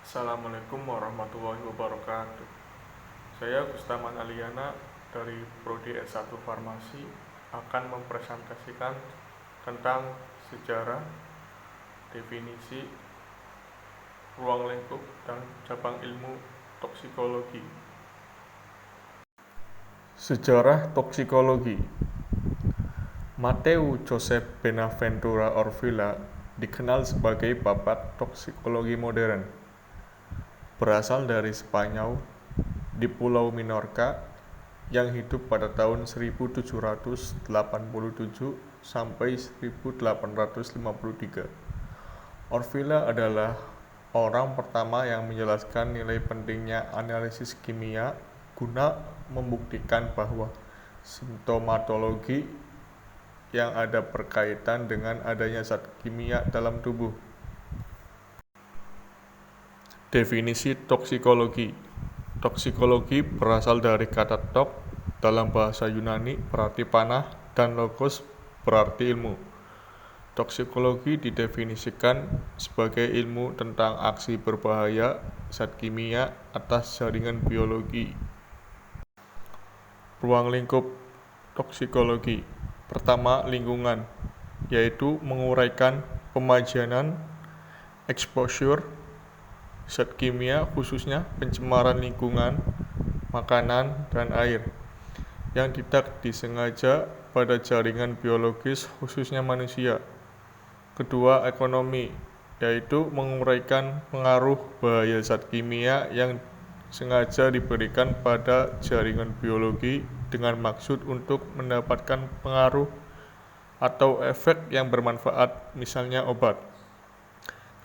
Assalamualaikum warahmatullahi wabarakatuh. Saya Gustaman Aliana dari Prodi S1 Farmasi akan mempresentasikan tentang sejarah, definisi, ruang lingkup, dan cabang ilmu toksikologi. Sejarah toksikologi. Matteo Joseph Benaventura Orfila dikenal sebagai bapak toksikologi modern. Berasal dari Spanyol di Pulau Minorca yang hidup pada tahun 1787 sampai 1853. Orfila adalah orang pertama yang menjelaskan nilai pentingnya analisis kimia guna membuktikan bahwa simptomatologi yang ada berkaitan dengan adanya zat kimia dalam tubuh. Definisi toksikologi. Toksikologi berasal dari kata tok dalam bahasa Yunani berarti panah dan logos berarti ilmu. Toksikologi didefinisikan sebagai ilmu tentang aksi berbahaya zat kimia atas jaringan biologi. Ruang lingkup toksikologi. Pertama, lingkungan, yaitu menguraikan pemajanan, exposure, zat kimia khususnya pencemaran lingkungan, makanan, dan air yang tidak disengaja pada jaringan biologis khususnya manusia. Kedua, ekonomi, yaitu menguraikan pengaruh bahaya zat kimia yang sengaja diberikan pada jaringan biologi dengan maksud untuk mendapatkan pengaruh atau efek yang bermanfaat, misalnya obat.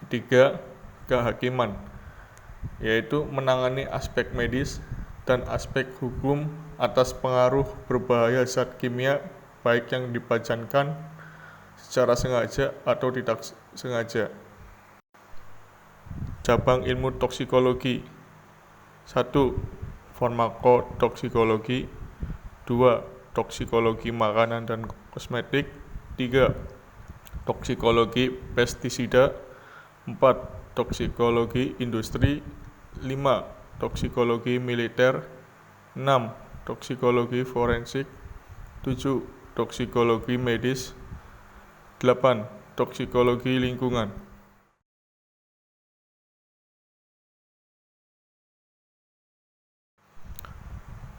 Ketiga, kehakiman, yaitu menangani aspek medis dan aspek hukum atas pengaruh berbahaya zat kimia baik yang dipajankan secara sengaja atau tidak sengaja. Cabang ilmu toksikologi. 1. Farmakotoksikologi. 2. Toksikologi makanan dan kosmetik. 3. Toksikologi pestisida. 4. Toksikologi industri. 5. Toksikologi militer. 6. Toksikologi forensik. 7. Toksikologi medis. 8. Toksikologi lingkungan.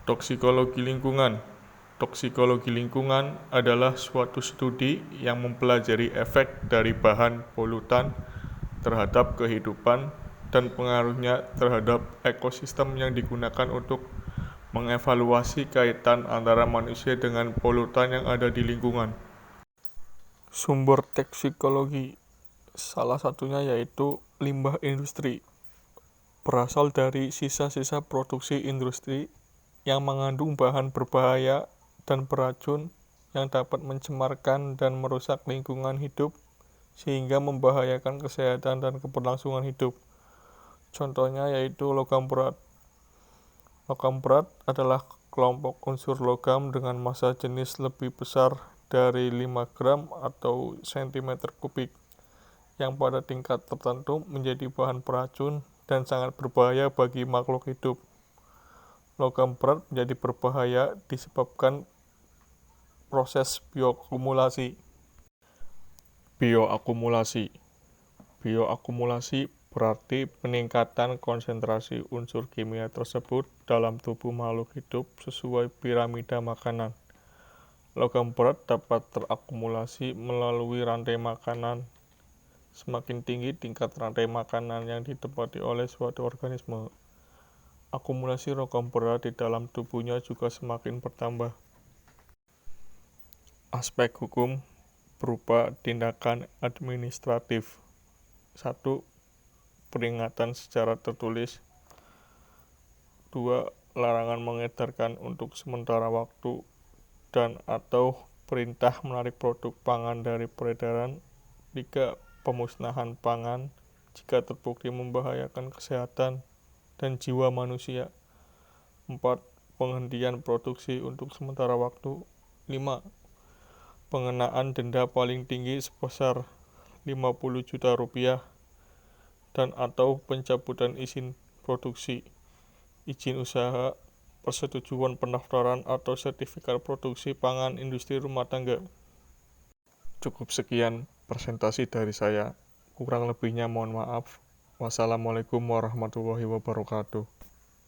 Toksikologi lingkungan. Toksikologi lingkungan adalah suatu studi yang mempelajari efek dari bahan polutan terhadap kehidupan dan pengaruhnya terhadap ekosistem yang digunakan untuk mengevaluasi kaitan antara manusia dengan polutan yang ada di lingkungan. Sumber toksikologi, salah satunya yaitu limbah industri. Berasal dari sisa-sisa produksi industri yang mengandung bahan berbahaya dan beracun yang dapat mencemarkan dan merusak lingkungan hidup sehingga membahayakan kesehatan dan keberlangsungan hidup. Contohnya yaitu logam berat. Logam berat adalah kelompok unsur logam dengan massa jenis lebih besar dari 5 gram atau cm kubik yang pada tingkat tertentu menjadi bahan beracun dan sangat berbahaya bagi makhluk hidup. Logam berat menjadi berbahaya disebabkan proses bioakumulasi. Bioakumulasi. Bioakumulasi berarti peningkatan konsentrasi unsur kimia tersebut dalam tubuh makhluk hidup sesuai piramida makanan. Logam berat dapat terakumulasi melalui rantai makanan. Semakin tinggi tingkat rantai makanan yang ditempati oleh suatu organisme, akumulasi logam berat di dalam tubuhnya juga semakin bertambah. Aspek hukum berupa tindakan administratif. 1. Peringatan secara tertulis. 2. Larangan mengedarkan untuk sementara waktu dan atau perintah menarik produk pangan dari peredaran. 3. Pemusnahan pangan jika terbukti membahayakan kesehatan dan jiwa manusia. 4. Penghentian produksi untuk sementara waktu. 5. Pengenaan denda paling tinggi sebesar 50 juta rupiah dan/atau pencabutan izin produksi, izin usaha, persetujuan pendaftaran atau sertifikat produksi pangan industri rumah tangga. Cukup sekian presentasi dari saya. Kurang lebihnya mohon maaf. Wassalamualaikum warahmatullahi wabarakatuh.